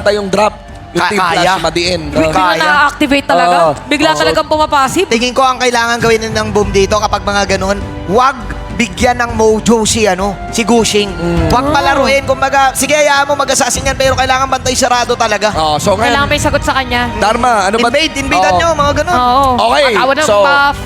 yung drop. Yung team Kaya. flash, madiin. Bigla na-activate talaga. Oo. Bigla Oo. talagang pumapasip. Tingin ko ang kailangan gawin ng boom dito kapag mga ganun, wag bigyan ng mojo si Gushing. Wag palaruin. Kumbaga, sige, hayaan mo mag-assassin yan, pero kailangan bantay sarado talaga. So Kailangan ngayon, may sagot sa kanya. Dharma, ano ba? Invadean nyo, mga ganun. Oo. Okay, Pag-awa ng so, buff.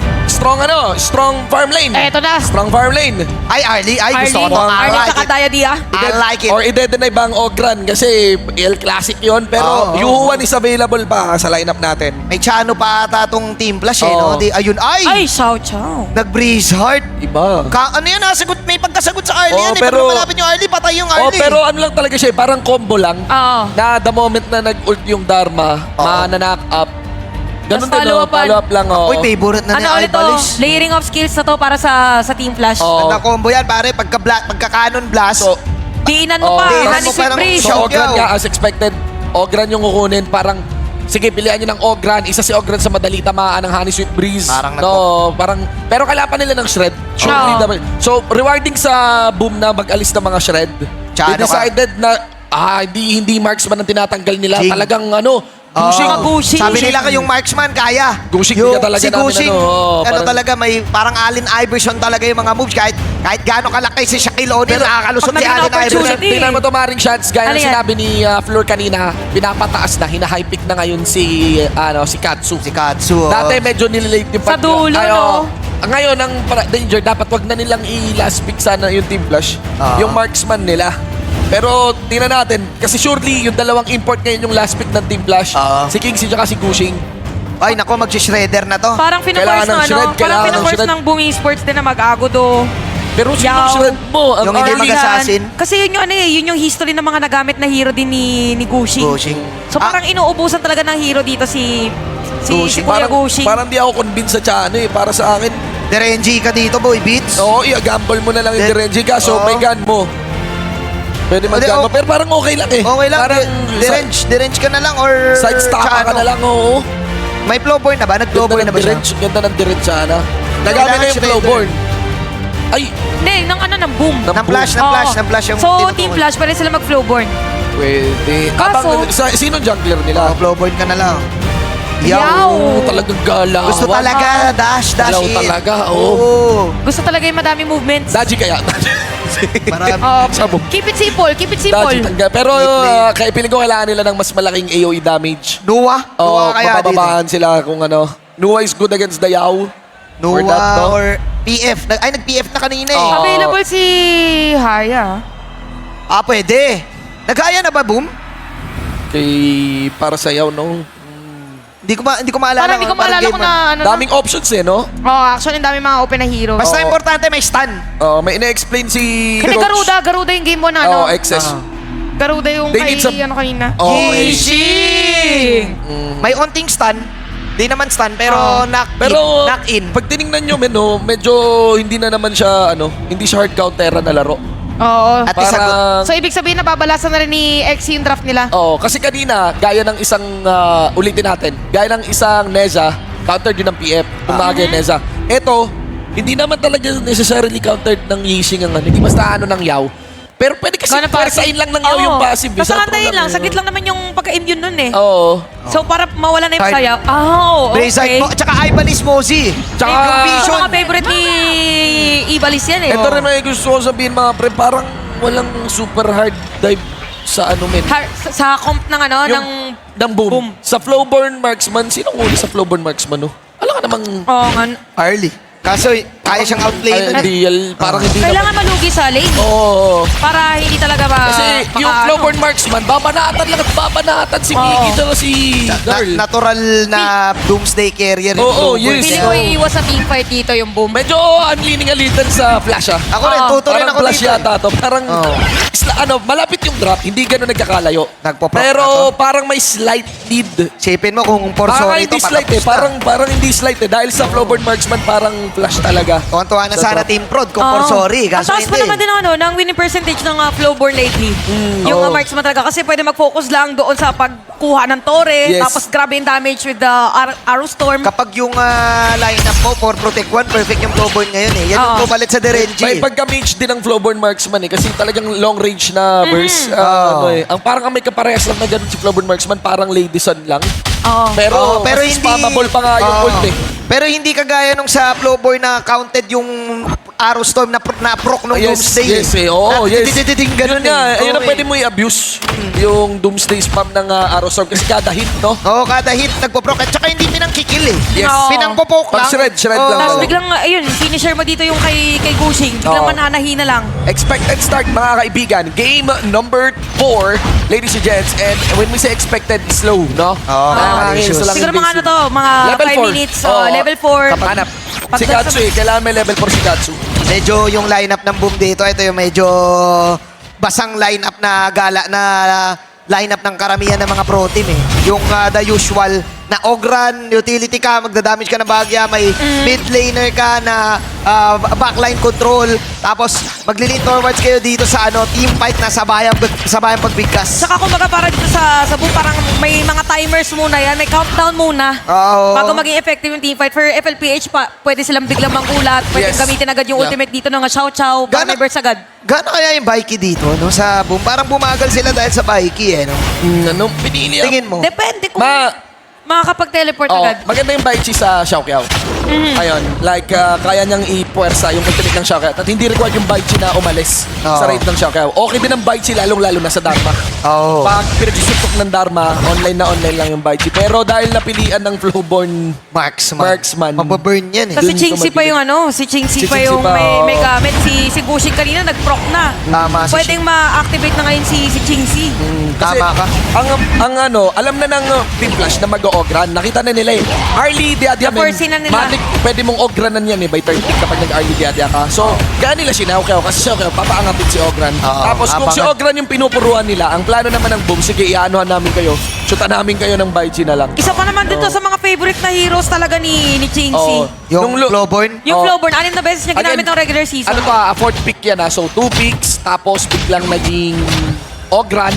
strong farm lane. Eto na. Strong farm lane. Ay, Arlie, gusto ko Arlie, to. I Arlie like tsaka it. Diadia. I like it. Or i-deaden ba ang Ogran kasi El Classic yon pero Oo. Yuhuan is available pa sa lineup natin. May Chano pa ata tong Team Flash Oo. no? Ayun, Ay, chow chow. Nag-breeze heart. Iba. Ano yan, nasagot, may pagkasagot sa Arlie Oo, yan. pero- Pag malapit yung Arlie, patay yung Oh, Arlie. pero ano lang talaga siya, parang combo lang. Oo. Na the moment na nag-ult yung Dharma, Oo. ma-knock up. Ganun Tas din, no? follow-upan. Follow up lang, oh. Uy, favorite na ni Ano ulit to? Ibalis. Layering of skills na to para sa Team Flash. Oo. Ganda combo yan, pare. Pagka-canon blast. So, Diinan mo pa. diinan Honey mo pa Sweet ng Breeze. So, Show Ogran yaw. nga, as expected, Ogran yung kukunin. Parang, sige, pilihan nyo ng Ogran. Isa si Ogran sa madali tamaan ng Honey Sweet Breeze. Parang pero kailangan pa nila ng Shred. Surely Oo. naman. So, rewarding sa boom na mag-alis ng mga Shred. Tsaka They decided na, hindi marksman ang tinatanggal nila. Jing. Talagang, Gushing. Gushing. Sabi nila kayong marksman, kaya. Gushing Yung nila talaga si namin, Gushing, parang- talaga, may parang Allen Iverson talaga yung mga moves. Kahit gaano kalaki si Shaquille O'Neal, nakakalusot pag si naging Allen Iverson. opportunity. Tingnan mo to, Maring Shots. Gaya Ano ng yan? sinabi ni Fleur kanina, pinapataas na, hina-high pick na ngayon si Katsu. Si Katsu. Dati medyo nililate yung Sa dulo, no? Ngayon, ang danger, dapat wag na nilang i-last pick sana yung Team Flash. Oo. Yung marksman nila. Pero tingnan natin, kasi surely yung dalawang import ngayon yung last pick ng Team Flash. Oo. Si Kingsley tsaka si Gushing. Ay, nako, mag-shredder na to. Parang Kailangan ng pinaforce shred, parang kailangan ng pinaforce shred. ng Boom Esports din na mag-agodo. Pero sino Yaw. shred mo? Ang Yung hindi early- mag-assassin. Kasi yun yung yun yung history ng mga nagamit na hero din ni Gushing. Gushing. So parang inuubusan talaga ng hero dito si Gushing. Kuya Parang, Gushing. parang di ako convinced sa Chano eh. Para sa akin, Derenji ka dito, boy, beats. oo, i-gamble mo na lang yung Then- Direnji ka. So, Oo. may gun mo. Pwede Hindi, mag-gun mo. Pero parang okay lang eh. Okay lang, Parang Derenj ka na lang or side stop ka Chano. na lang, oo. May flowborn na ba? Nag-flowborn na ba siya? Ganda ng Direnj sana. Nagamit na Kailangan yung shredder. flowborn. Ay, Hindi, ng Boom. Ng Ng flash, boom. ng flash, Oo. ng flash yung So, tinutukoy. Team Flash, pwede sila mag-flowborn. pwede. Kaso- Sino jungler Oh, nila? flowborn ka na lang. Yaw. Oo, talagang galawan. Gusto talaga, dash Galaw in. talaga, oo. Oo. Gusto talaga yung madami movements. Daji kaya. Marami. Sabog. Keep it simple, keep it Daji simple. talaga. Pero Play. kaya piling ko kailangan nila ng mas malaking AoE damage. Nuwa? Oo, Nuwa kaya dito? mapapabaan sila kung ano. Nuwa is good against the Yao. Nuwa Or that, no? or PF. Nag-PF na kanina eh. Oo. Available si Haya. Pwede. Nagkaya na ba, Boom? Kay para sa Yao, no? Hindi ko maalala. Parang hindi ko maalala kung na ano. Daming options eh, no? Actually, ang dami mga open na hero. Basta Oo. importante may stun. May ina-explain si Hindi, Garuda yung game mo na ano. XS. Garuda yung They kay need some- ano kanina. Oo, Gishing! May onting stun. Di naman stun, pero Pero knock in. pag tiningnan nyo, medyo hindi na naman siya, hindi siya hard counter na laro. Oo. At isa Parang, So, ibig sabihin, nababalasan na rin ni X yung draft nila. kasi kanina, gaya ng isang, ulitin natin, gaya ng isang Neza, countered yun ng PF, kung nakagaya Neza. Ito, hindi naman talaga necessarily countered ng Yixing ang hindi basta ng Yao. Pero pwede kasi Gana pwersahin lang ng Yao yung passive. Basta Sa kantayin pro lang. eh. Saglit lang naman yung pagka-immune nun eh. Oo. So, para mawala na yung Hard. sayaw. Blizzard okay. mo. Tsaka Ibanez Mozi. Tsaka, Yung Ito vision. mga favorite ni Ibalis yan eh. ito rin may gusto ko sabihin mga pre, parang walang super hard dive sa men. Sa comp ng ano, ng... ng boom. Boom. Sa Flowborn Marksman, sino uli sa Flowborn Marksman, no? Alam ka namang... Oo nga. Early. Kaso, kaya siyang outplay. Parang hindi Kailangan naman... malugi sa lane. Oo. Para hindi talaga Kasi yung Flowborn Marksman, babanatan lang at babanatan si Miki at si Darl. Natural na doomsday carrier. Oo, yung yes. Pili ko iiwas sa teamfight dito yung boom. Medyo I'm leaning a little sa flash, ah. Ako rin, tuto rin Parang ako flash dito. yata to. Parang, Oo. malapit yung drop, hindi ganun nagkakalayo. Nagpo-proc na Pero to. parang may slight lead. Sipin mo kung Parang Porsori hindi to, slight eh. Parang hindi slight eh. Dahil sa Flowborn Marksman, parang flash talaga. Tuwan-tuwa na Sa sana drop. Team Prod kung Oo. Porsori. Ang Kaso taas pa hindi. naman din ng winning percentage ng Flowborn lately. Yung Oo. marksman talaga. Kasi pwede mag-focus lang doon sa pagkuha ng torre. Yes. Tapos grabe yung damage with the Arrow Storm. Kapag yung lineup mo for Protect 1, perfect yung Flowborn ngayon eh. Yan yung Oo. pumalit sa May Derenji. pagka-mage din ang Flowborn Marksman eh. Kasi talagang long range stage na burst. Ang parang may kaparehas lang na ganun si Clover Marksman, parang Lady Sun lang. Oo. Pero, pero mas hindi spammable pa nga yung ult eh. Pero hindi kagaya nung sa Flowboy na counted yung Arrow Storm na proc nung Doomsday. Yes, eh. Oo, yes. Ganun Yun nga, ayun ang eh. pwede mo i-abuse. Yung Doomsday spam ng Arrow Storm kasi kada hit, no? Oo, kada hit nagpo-proc. At saka hindi pinangkikil eh. Yes. Oo. Pinangpopoke lang. Pag shred Oo. lang. Tapos biglang, ayun, finisher mo dito yung kay Gushing. Biglang Oo. mananahina lang. Expected start, mga kaibigan. Game number 4, ladies and gents. And when we say expected, slow, no? Oo, Nakakainis issues. lang Siguro yung mga ano basic. to, mga Level 5 4. minutes, Oo. level 4. Hanap. Si Katsu eh. Kailangan may level 4 si Katsu. Medyo yung lineup ng Boom dito, ito yung medyo basang lineup na gala na lineup ng karamihan ng mga pro team eh. Yung the usual na Ogran, utility ka, magdadamage ka ng bagya, may mid laner ka na backline control, tapos maglilin towards kayo dito sa team fight na sabayang pagbigkas. Saka kumbaga para dito sa boom, parang may mga timers muna yan, may countdown muna. Oo. Bago maging effective yung teamfight. For FLPH, pwede silang biglang manggulat, pwede Yes. gamitin agad yung Yeah. ultimate dito ng Chow Chow, Gana- burst agad. Gano'n kaya yung Baiki dito, no? Sa Boom? Parang bumagal sila dahil sa Baiki, eh, no? Anong pinili? Tingin mo? Depende kung Ma- makakapag-teleport Oh, agad. maganda yung Baichi sa Xiaoqiao. Ayun, like kaya niyang ipuwersa yung ultimate ng Xiaoqiao at hindi required yung Baichi na umalis sa Oo. raid ng Xiaoqiao. Okay din ang Baichi lalong-lalo na sa Dharma. Oo. Pag pinagsusuntok ng Dharma, online lang yung Baichi. Pero dahil napilian ng Flowborn, Marksman. Mababurn yan, eh. Kasi Dun Chingsi pa yung si Chingsi Si pa Chingsi yung pa, may oo. gamit. Si Gushing kanina nag-proc na. Tama, si Pwedeng ma-activate na ngayon si Chingsi. kasi Tama ka. alam na ng Team Flash na mag-o-ogran. Nakita na nila eh. Early Diadia, Na-foresee na nila. Matic, pwede mong ogranan yan eh by 30 kapag nag-early Diadia ka. So, kaya nila Xiaoqiao kasi Xiaoqiao, papaangatin si Ogran. Oo, Tapos kung si abangan. Ogran yung pinupuruan nila, ang plano naman ng Boom, sige, iaanuhan namin kayo. Shoota namin kayo ng Baichi na lang. Isa pa naman dito sa mga favorite na heroes talaga ni Chingsi. Oo. Yung Nung Flowborn? Yung Oh. Flowborn, 6 na beses niya ginamit Again, ng regular season. Ano pa, fourth pick yan ha. So, 2 picks, tapos biglang naging Ogran,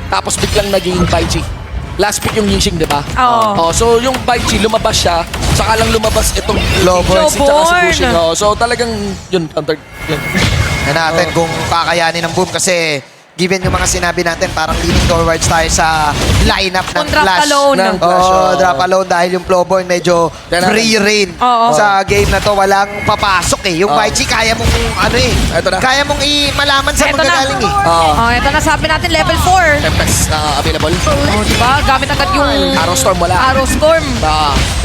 tapos biglang naging Baichi. Last pick yung Yixing, di ba? Oo. Oh, so, yung Baichi, lumabas siya, saka lang lumabas itong Flowborn. Yixing tsaka si Flowborn. Gushing. Oh, so, talagang, yun, counter. Yun. Na natin kung kakayanin ng Boom kasi given yung mga sinabi natin, parang leaning towards tayo sa lineup ng Kung drop Flash. alone. Ng Flash, Oo, oo. drop alone dahil yung Flowborn medyo Kailangan- free reign Oo. sa game na to. Walang papasok eh. Yung Oo. Baichi, kaya mong Eto na. kaya mong malaman sa Eto na. magagaling eh. Oh, ito na sabi natin, level 4. Tempest na available. Oh, diba? Gamit agad yung Arrow Storm wala. Arrow Storm.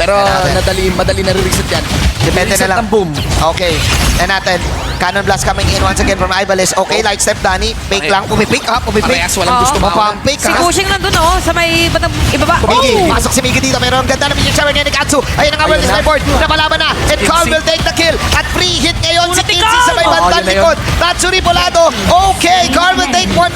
Pero Kaya natin. madali na re-reset yan. Depende Re-reset na lang. ng Boom. Okay. And natin, Cannon Blast coming in once again from Ibalis. Okay, light step, Danny. Fake Okay. lang. Pumipick ha, pumipick. Parehas walang Oo. gusto mauna. Mapang-pick Si ha. Gushing nandun sa may ibaba. Migi, pasok si Migi dito pero ang ganda na yung shower ni Katsu. Ayun ang Ayun awareness na. na board. Napalaban na. And Carl Kinsey. will take the kill. At free hit ngayon si Unating Kinsey sa may Carl! bandang yun na likod. Tatsuri Polado. Okay, Carl will take one.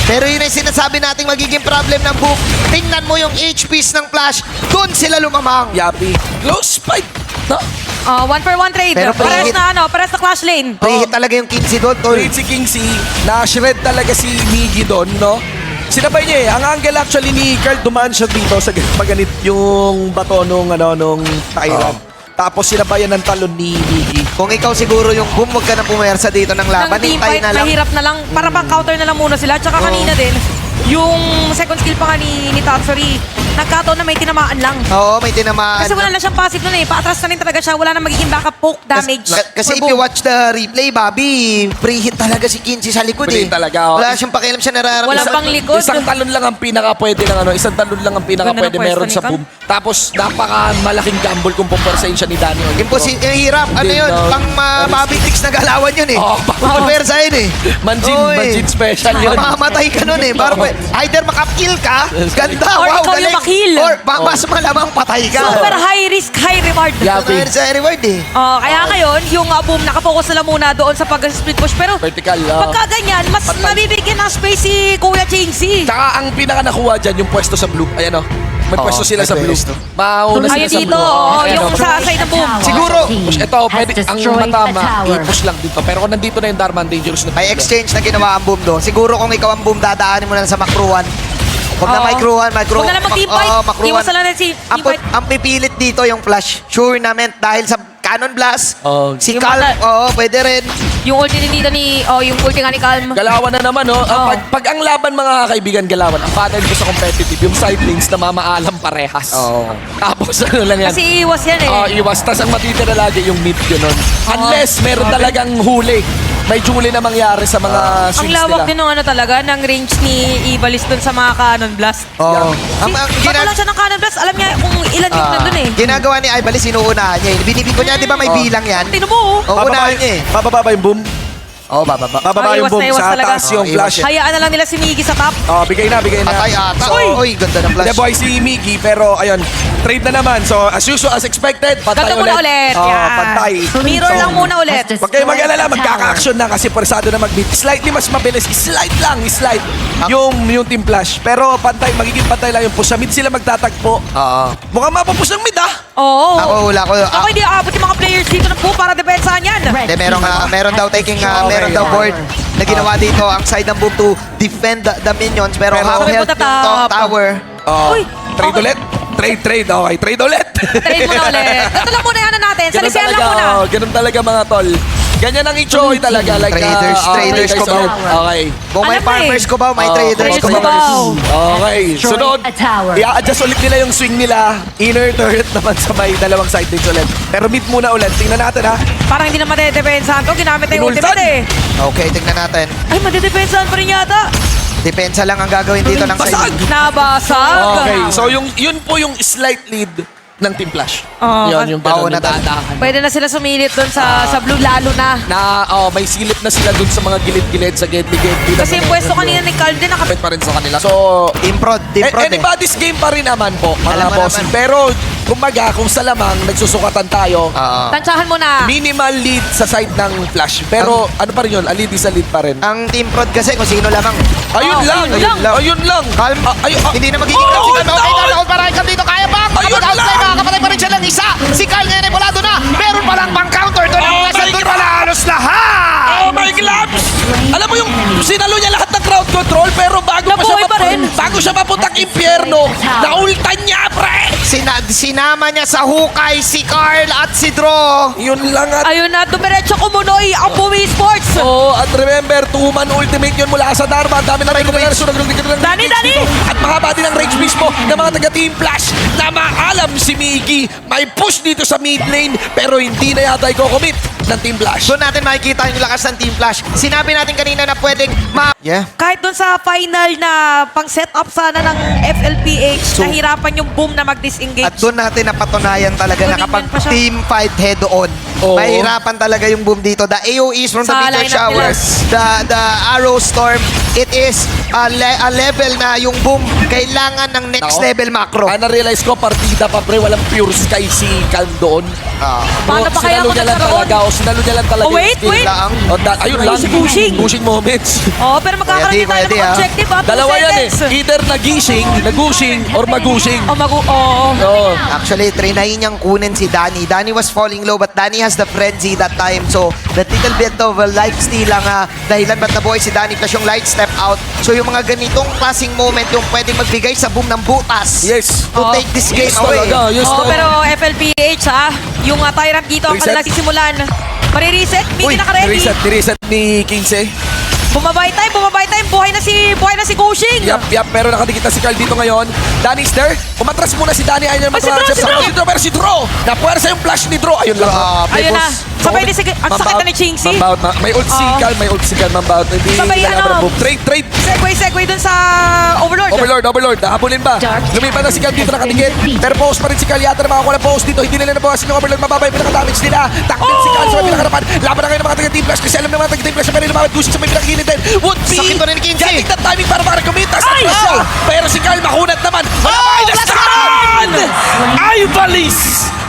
Pero yun ang sinasabi nating magiging problem ng Boom. Tingnan mo yung HPs ng Flash. Doon sila lumamang. Yapi. Close fight. No? 1-for-1 trade. Pero Pares pre-hit. na pares na clash lane. Free hit talaga yung Kinsey doon, tol. Great si Kingsey. Na-shred talaga si Miggy doon, no? Sinabay niya eh. Ang angle actually ni Carl, dumaan siya dito sa paganit yung bato nung Tyrant. Tapos sinabayan ng talon ni Miggy. Kung ikaw siguro yung Boom, huwag ka na pumersa dito ng laban. Ng team Hintay fight, na lang. mahirap na lang. Para pang counter na lang muna sila. Tsaka kanina din, yung second skill pa nga ni Tatsuri, nagkataon na may tinamaan lang. Oo, may tinamaan. Kasi wala na siyang passive nun eh. Paatras na rin talaga siya. Wala na magiging backup poke damage. Kasi if for you Boom. watch the replay, Bobby, free hit talaga si Kinsey sa likod Free eh. talaga, oh. Wala siyang pakialam siya nararamdaman. Walang pang likod. Isang talon lang ang pinaka pwede ng isang talon lang ang pinaka Ganda ng pwede pwesto meron ni sa Cam. Boom. Tapos napaka malaking gamble kung pupersahin siya ni Danny. Hirap. Ano Hindi, yun? no. Pang Bobby tricks na galawan yun eh. Oo, Prepare sa yun eh. Manjin special yun. Mamamatay ka nun eh. Parang either makakill ka, ganda, Or wow, ikaw yung galing. makill. Or mas malamang patay ka. Super high risk, high reward. Yapi. Ano sa reward eh. Kaya ngayon, yung Boom, nakafocus sila muna doon sa pag-split push. Pero Vertical. pagka ganyan, mas nabibigyan ng space si Kuya Chingsi. Tsaka ang pinaka nakuha dyan, yung pwesto sa blue. Ayan o. May Oo, pwesto sila may sa blue. pwesto. Mauna sila Ayun sa dito, blue. Ayan, yung o. sa side ng Boom. Siguro, Push. Ito, pwede, ang matama, i-push lang dito. Pero kung nandito na yung Dharma, dangerous na. may exchange na ginawa ang Boom doon. Siguro kung ikaw ang Boom, dadaanin mo na lang sa Makruan. Huwag na Oo. Makruan. Huwag na lang mag-team fight. Oo, Makruan. Iwas na lang si team fight. Ang pipilit dito yung Flash. Sure naman dahil sa Cannon Blast. Oh. Si Yung Calm, mata- oo, pwede rin. Yung ulti ni Nita yung ulti nga ni Calm. Galawan na naman, no? Oo. Pag ang laban, mga kaibigan, galawan, ang pattern ko sa competitive, yung side lanes na mamaalam parehas. Oo. Tapos ano lang yan. Kasi iwas yan eh. Iwas. Tapos ang matitira lagi yung mid yun nun. Unless meron talagang huli. May huli na mangyari sa mga Ang swings lawak nila. din ng ano talaga, ng range ni Ibalis dun sa mga Cannon Blast. Oo. Bato lang siya ng Cannon Blast, alam niya kung ilan yung nandun eh. Ginagawa ni Ibalis, inuunahan niya. Binibig ko niya, di ba may bilang yan? Tino mo, Oo, unahan niya eh. Bababa ba yung boom? Oo, bababa. Bababa yung Iwas boom. na iwas Sa talaga. taas yung Oo, flash. iwas hayaan na lang nila si Miggy sa top. Bigay na. Patay ata. So, Uy, ganda ng The flash. boy si Miggy, pero ayun, trade na naman. So, as usual, as expected, pantay Ganto muna ulit. Yan. Pantay. Mirror lang muna ulit. Huwag kayong mag-alala, magkaka-action na kasi persado na mag-beat. Slightly mas mabilis. Slide lang, slide. Yung team flash. Pero pantay, magiging pantay lang yung push. Sa mid sila magtatakbo. Oo. Mukhang mapapush ng mid, Oo. Ako, hula ko. Ako hindi aabot yung mga players dito na po para depensahan yan. Hindi, meron daw taking, Okay, meron daw okay. board na ginawa dito ang side ng boom to defend the minions. Pero Pero- how Sabay health punta yung top. tower. Uy, Trade okay. ulit. Trade. Okay, trade ulit. Trade muna ulit. Ganito lang muna yung ano natin. Salisihan lang muna. Ganun talaga mga tol. Ganyan ang i-choy talaga. Like, Traders ko ba? Okay. Kung may Alam mo eh. farmers ko ba, may traders traders ko ko ba? ba? Okay. Destroy Sunod. a tower. I-adjust ulit nila yung swing nila. Inner turret naman sa may dalawang side lanes ulit. Pero mid muna ulit. Tingnan natin ha. Parang hindi na madedepensahan to. Ginamit na yung Inultan. ultimate eh. Okay, tignan natin. Ay, madedepensahan pa rin yata. Depensa lang ang gagawin dito ng Basag! side. Nabasag. Okay. So yun po yung slight lead ng Team Flash. Oo. Yun yung Oo, ganun. Yung nata- dahan-dahan. Pwede na sila sumilit doon sa blue lalo na. Na may silip na sila dun sa mga gilid-gilid sa gate-gate. Kasi yung pwesto kanina ni Carl din Kapit pa rin sa kanila. So, Team Prod eh. anybody's game pa rin naman po, mga Alam mo bossing. naman. Pero, kumbaga, kung sa lamang, nagsusukatan tayo, Oo. Tansyahan mo na. minimal lead sa side ng Flash. Pero, ano pa rin yun? A lead is a lead pa rin. Ang Team Prod kasi kung sino lamang. Ayun lang! Ayun lang! Calm. Oh, Hindi na magiging calm si Calm. Okay, down! Calm. Parang Calm dito. Kaya ba? Ayun Makapag-outside. lang! Makakapatay pa rin siya ng isa. Si Calm ngayon ay volado na. Meron pa lang pang-counter. Doon ang Oh nasa my doon God! pala halos lahat. Oh my gloves! Alam mo yung sinalo niya lahat ng crowd control pero Nabuhay pa rin. bago siya mapuntang impyerno, naultan niya, pre! Sinama niya sa hukay si Carl at si Draw. Yun lang at Ayun na, dumiretso kumunoy ang Bumi Sports. at remember, 2-man ultimate yun mula sa Dharma. Ang dami na rekomendasyon ng Dani! At mahaba din ang range mismo ng mga taga-Team Flash na maalam si Miggy. May push dito sa mid lane pero hindi na yata i-commit ng Team Flash. Doon natin makikita yung lakas ng Team Flash. Sinabi natin kanina na pwedeng Yeah. Kahit doon sa final na pang-set up sana ng FLPH, nahirapan yung Boom na mag-disengage. At doon natin napatunayan talaga na Dominion kapag pa siya. team fight head-on, Oo. mahirapan talaga yung boom dito. The AoEs from the Sa meteor lineup showers, the arrow storm, it is a level na yung boom kailangan ng next Nako. level macro. Na-realize ko, partida pa pre, walang pure sky si Calm doon. Paano pa kaya Sinalo kung niya lang nagkaroon? talaga, sinalo niya lang talaga. Oh, wait, yung skill. wait. Lang. Ayun Ayun lang. si Gushing. Gushing moments. Oh, pero magkakaroon din tayo Pwede, ng ah. objective ha. 2 Dalawa yan seconds. Either nagushing, or magushing. Oo. Oo. Actually, trinahin niyang kunin si Danny. Danny was falling low but Danny has the frenzy that time. So, that little bit of life steal ang dahilan ba't nabuhay si Danny plus yung light step out. So, yung mga ganitong passing moment yung pwedeng magbigay sa boom ng butas. Yes. To take this game Yes away. talaga, yes Oh, talaga. pero FLPH ha, yung Tyrant dito ang Reset. kanilang sisimulan. Marireset, Uy, Miggy naka-ready. Nireset ni 15. Bumabay time, buhay na si Gushing. Yap, pero nakadikit na si Carl dito ngayon. Danny's there. Umatras muna si Danny. Ayaw niya Ay, si matras. Draw, Si Draw, pero si Draw. Napuwersa yung flash ni Draw. Ayun lang. Grabe, Ayun na. boss. Sabay ni ang sakit na ni Chingsi. Mambaut na. May ult si Oo. Carl, Mambaut. Hindi Sabay, kailangan ano, move. Trade. Segway dun sa Overlord. Overlord. Habulin ba? Lumipan na si Carl dito nakadikit. Pero post pa rin si Carl. Yata na makakuha ng post dito. Hindi nila nabawasan yung Overlord. Mababa yung pinaka-damage nila. Takbil si Carl sa may pinakarapan. Laban na ngayon ng mga taga-Team Flash. Kasi alam ng mga taga-Team Flash na meron lumabad. Gusto sa may pinakagilid din. Would be Sakit pa rin ni Kinsey. getting that timing para makarecommit. Ay! Pero si Carl makunat naman. Wala Oh, minus blast down! Ivalis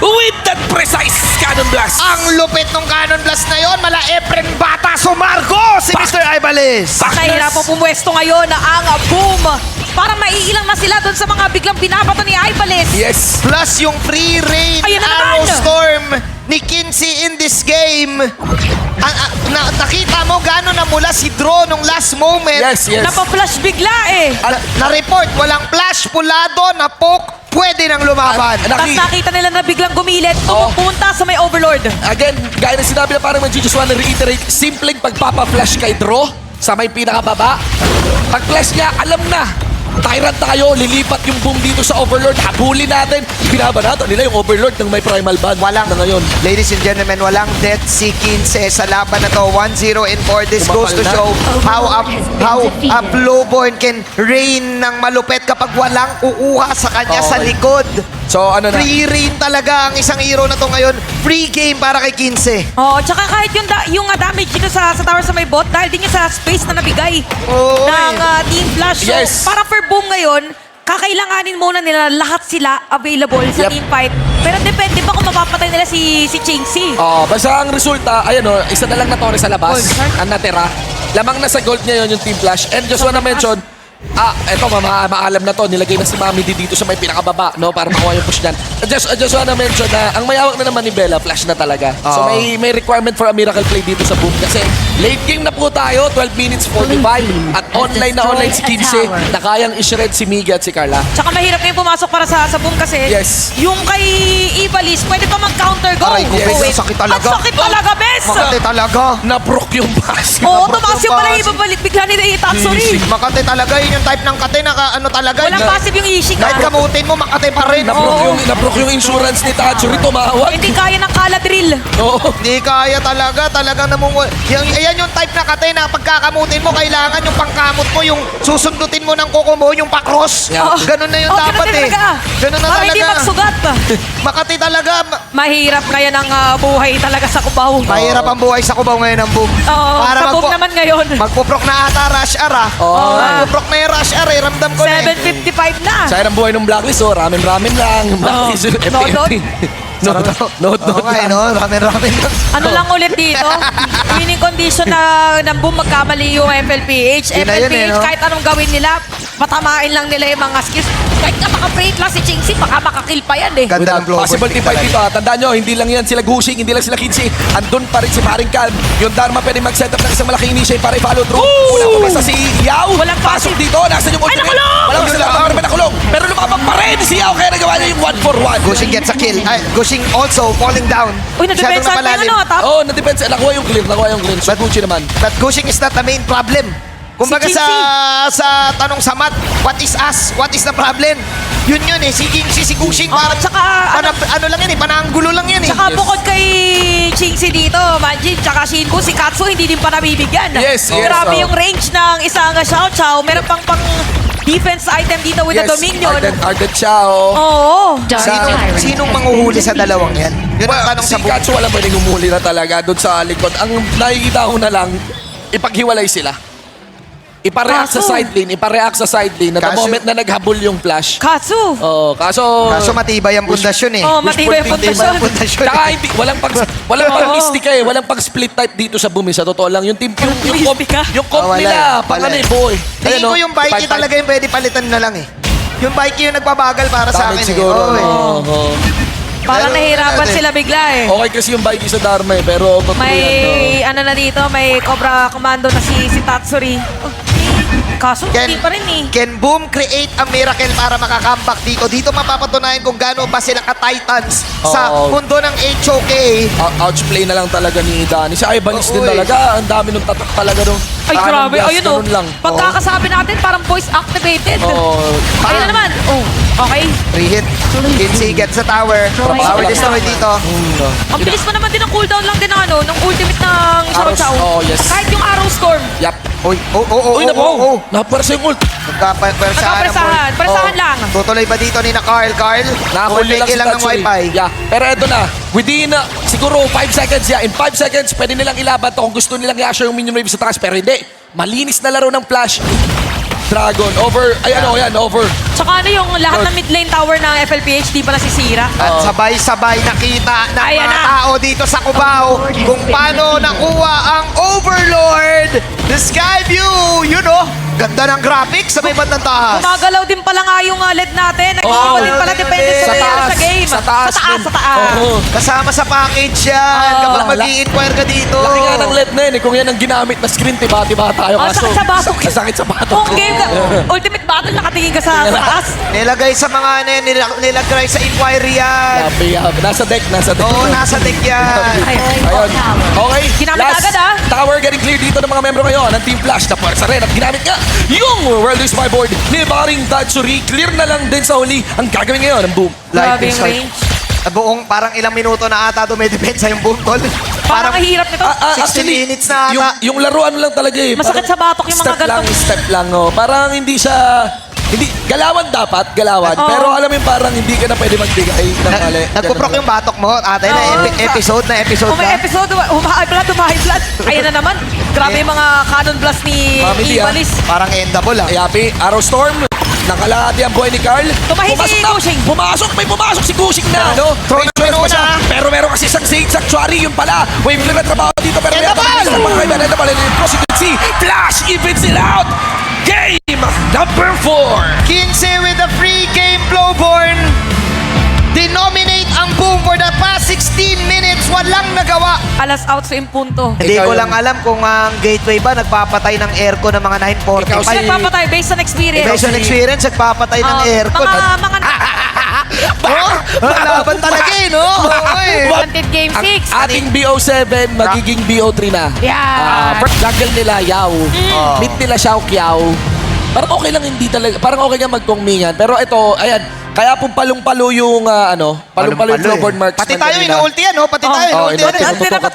with that precise cannon blast. Ang lupit ng cannon blast na yon, mala Efren Bata sumarko si Mr. Ibalis. Nahirapang pumwesto ngayon na ang Boom. Parang maiilang na sila dun sa mga biglang binabato ni Ibalis. Yes. Plus yung free rain Ayan na arrow naman. storm ni Kinsey in this game. Nakita mo gano'n na mula si Draw nung last moment. Yes. Napaflash bigla eh. Na-report, walang flash, pulado, na-poke, pwede nang lumaban. Tapos nakita nila na biglang gumilit, Oo. pumunta sa may Overlord. Again, gaya na sinabi na parang just wanna reiterate, simpleng pagpapa-flash kay Draw sa may pinakababa. Pag-flash niya, alam na. Tyrant tayo, lilipat yung boom dito sa Overlord. Habulin natin. Binabanatan nila yung Overlord ng may primal band na ngayon. Ladies and gentlemen, walang death si 15 sa laban na to. 1-0 and 4. This goes to Kumakal na. show how a Blowborn can reign ng malupet kapag walang uuha sa kanya sa Okay. likod. So ano na? Free reign talaga ang isang hero na to ngayon. Free game para kay 15. Oo, tsaka kahit yung damage dito sa tower sa may bot, dahil din yun sa space na nabigay Oo, ng Team Flash. So, Yes. para for boom ngayon, kakailanganin muna nila lahat sila available sa Yep. team fight. Pero depende pa kung mapapatay nila si Chinxi. Basta ang resulta, ayan o, isa na lang na torre sa labas. Gold card. Ang natira. Lamang na sa gold ngayon yung Team Flash. And just wanna mention, eto maalam na to, nilagay na si Mami D dito sa may pinakababa, no, para makuha yung push dyan. Just wanna mention na ang mayawak na naman ni Bella, Flash na talaga. So Oo. may requirement for a miracle play dito sa boom kasi late game na po tayo, 12 minutes 45 at online na online si 15 na kayang i-shred si Miggy at si Carla. Tsaka mahirap na yung pumasok para sa boom kasi Yes. yung kay Ivalice, pwede pa mag-counter go. Aray ko, Yes. ang sakit talaga. Ang sakit talaga, bes! Makati talaga. Na-broke yung pass. Oo, Nabrok tumaas yung yung pala pass. ibabalik. Bigla nila i-tatsuri. Makati talaga. Yun yung type ng kate na ano talaga. Walang passive yung Ishing. Kahit kamutin mo, makati pa rin. Na-broke yung insurance ni Tatsuri, tumawag. Hindi kaya ng kaladrill. Oo. Hindi kaya talaga, talagang Ayan yung type na kate na pagkakamutin mo, kailangan yung pangkamot mo, yung susundutin mo ng kuko mo, yung pakros. Yeah. Ganun na yung Oo, dapat ganun eh. talaga. Ganun na Para hindi talaga. magsugat. Makati talaga. Mahirap kaya ng buhay talaga sa Cubao. Mahirap ang buhay sa Cubao ngayon ng boom. Oo, sa boom naman ngayon. Magpuprok na ata rush hour ah. Oo. Magpuprok na yung rush hour eh. Ramdam ko na eh. 7:55 na. Sayang ang buhay ng Blacklist, oh. Ramen-ramen lang. Blacklist, Nodot. Nodot. Oo nga eh, no? Ramen-ramen lang. Ano lang ulit dito? Winning condition na ng boom magkamali yung FLPH. Yun na yun FLPH, eh, no? kahit anong gawin nila, patamain lang nila yung mga skills. Kahit ka maka-break lang si Chinxi, baka makakill pa yan eh. Ganda ng blow. Possible team fight dito. Tandaan nyo, hindi lang yan sila Gushing, hindi lang sila Kinsey. Andun pa rin si Paring Calm. Yung Dharma pwede mag-set up ng isang malaking initiate para i-follow through. Unang pumasa si Yao. Walang Pasok passive. dito. Nasaan yung ultimate? nakulong! Walang sila naman nakulong. Pero lumabang pa rin si Yao kaya nagawa niya yung 1-for-1. Gushing gets a kill. Ay, Gushing also falling down. Uy, Masyadong nadepensa na yung top. Oh, na-defense. Nakuha yung clear. So Gucci naman. But Gushing is not the main problem. Kumbaga Si sa tanong sa mat, what is us? What is the problem? Yun eh, si Jinxie, si Gushing, parang tsaka ano lang yan eh, pananggulo lang yan eh. Tsaka Yes. bukod kay Chinxi dito, Majin, tsaka Shinbu, si Katsu hindi din pa nabibigyan. Yes, yes, Grabe oh. yung range ng isang Xiao Chao. Meron pang defense item dito with the Dominion. Ardent siya, oh. Oo. Sinong manghuhuli sa dalawang yan? Yun ang tanong Si sa book. Katsu walang pwedeng umuli na talaga doon sa likod. Ang nakikita ko na lang, ipaghiwalay sila. Ipareact sa Kaso- side lane. At the Kaso- moment na naghabol yung flash. Katsu. Oo, kaso... Kaso matibay ang pundasyon eh. Oh, matibay yung Matibay ang pundasyon Tsaka eh. hindi, walang pang istika eh. Walang pang split type dito sa boom eh. Sa totoo lang. Yung team, istika? yung comp Wala nila, eh, pang wala ano eh. eh, boy. Tingin ko yung Mikey talaga yung pwede palitan na lang eh. Yung Mikey yung nagbabagal para sa akin siguro. eh. Oo eh. Oo. Parang Pero, nahirapan ano, sila bigla eh. Okay kasi yung bike sa Dharma eh. Pero totoo May yan. ano na dito, may Cobra Commando na si Tatsuri. Kaso hindi pa rin eh. Can Boom create a miracle para makakambak dito? Dito mapapatunayan kung gaano ba sila ka-titans sa Oo. mundo ng HOK. Outplay na lang talaga ni Danny. Si Ivanis din Oo, eh. talaga. Ang dami nung tatak talaga nung... Ay, grabe. Ayun oh. Ganun lang. Pagkakasabi natin, parang voice activated. Oo. Ayun na naman. Oh, okay. Free hit. Kinsey gets the tower. Tower destroy dito. Ang bilis pa naman din ng cooldown lang din ng ano, ng ultimate ng Xiao Arrows. Chao. Oh, yes. Kahit yung Arrow Storm. Yap. Uy, Uy, napo. Naparasa yung ult. Nagkapresahan. Presahan lang. Tutuloy ba dito ni na Carl? Carl? Nakahuli lang si lang ng Tatsuri. wifi. Yeah. Pero eto na, within siguro 5 seconds, yeah. In 5 seconds, pwede nilang ilaban to kung gusto nilang i-assure yung minion wave sa taas. Pero hindi. Malinis na laro ng Flash. Dragon, over. Ay, ano, yan, over. Tsaka ano yung lahat ng mid lane tower ng FLPH, di pala sisira. At sabay-sabay nakita ng Ayan mga na. tao dito sa Cubao kung paano nakuha ang Overlord. The Sky View, you know, Ganda ng graphics sa may bandang taas. Gumagalaw din pala nga yung LED natin. Nag-iiba din pala depende Sa sa taas. game. Sa taas. Sa taas. Oo. Kasama sa package yan. Oo. Kapag mag-i-inquire ka dito. Laki nga ng LED na yun eh. Kung yan ang ginamit na screen, tiba-tiba tayo. Ang sakit sa batok. Sakit sa batok. Kung game ka, ultimate battle, nakatingin ka sa taas. Nilagay sa mga nilagay sa inquiry yan. Yapi. Nasa deck. Oo, nasa deck yan. Ayun. Okay. Ginamit agad, ah. Tower getting clear dito ng mga membro ngayon ng Team Flash na puwersa rin at ginamit nga yung World is my board ni Baring Tatsuri. Clear na lang din sa huli ang gagawin ngayon ng boom. Grabe yung Lightning range. Buong parang ilang minuto na ata dumedepensa yung boom tol. Parang ang hirap nito. 60 minutes na ata. yung laro ano lang talaga eh. Masakit sa batok yung mga ganito. Step lang. Oh. Parang hindi siya... Galawan dapat, galawan. Oo. Pero alam mo yung parang hindi ka na pwede magbigay ng mali. Nagpuprok yung batok mo. Ate na Oo. episode Kung may ka. episode, humahay blood. Ayan na naman. Grabe yung mga cannon blast ni Family, ah. Ivalis. Parang endable ah. Yapi, Arrow Storm. Nakalahati ang buhay ni Carl. Tumahi si Pumasok na. Kushing. May pumasok si Kushing na. Ano? Throw na May muna. siya. Pero meron kasi isang Sage Sanctuary. Yung pala. Wave clear na trabaho dito. Pero may Endable! mga kaibigan. Endable. Prostitute Flash evens it out. Game number 4. 15 with the free game Blowborn. Denominate ang boom for the past 16 minutes. Walang nagawa. Alas out sa impunto. Hindi Ikaw ko yung- lang alam kung ang gateway ba nagpapatay ng aircon ng mga 945. Ikaw Kasi nagpapatay based on experience. Based on experience, nagpapatay ng aircon. Mga Laban talaga eh, no? Oy. wanted game 6. Ating BO7 magiging BO3 na. Yeah. First jungle nila, Yao. Oh. Mid nila, Xiao Kiao. Parang okay lang hindi talaga. Parang okay nga magkongmingan. Pero ito, ayan. Kaya pong palong-palo yung palong-palo yung Flowborn marksman. Pati tayo kanina. inuulti yan, no? Pati tayo Oh, inuulti inuulti. yan. Ang tinapat